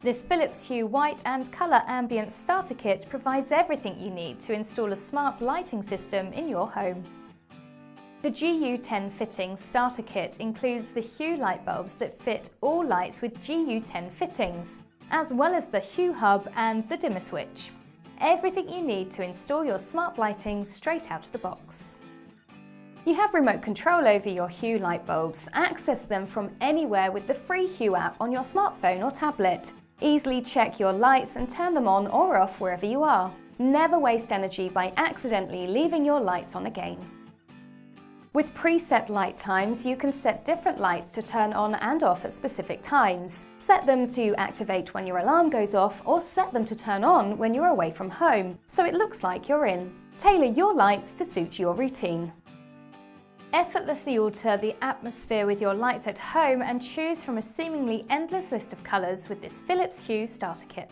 This Philips Hue White and Colour Ambience Starter Kit provides everything you need to install a smart lighting system in your home. The GU10 fitting starter kit includes the Hue light bulbs that fit all lights with GU10 fittings, as well as the Hue hub and the dimmer switch. Everything you need to install your smart lighting straight out of the box. You have remote control over your Hue light bulbs. Access them from anywhere with the free Hue app on your smartphone or tablet. Easily check your lights and turn them on or off wherever you are. Never waste energy by accidentally leaving your lights on again. With preset light times, you can set different lights to turn on and off at specific times. Set them to activate when your alarm goes off, or set them to turn on when you're away from home, so it looks like you're in. Tailor your lights to suit your routine. Effortlessly alter the atmosphere with your lights at home and choose from a seemingly endless list of colours with this Philips Hue starter kit.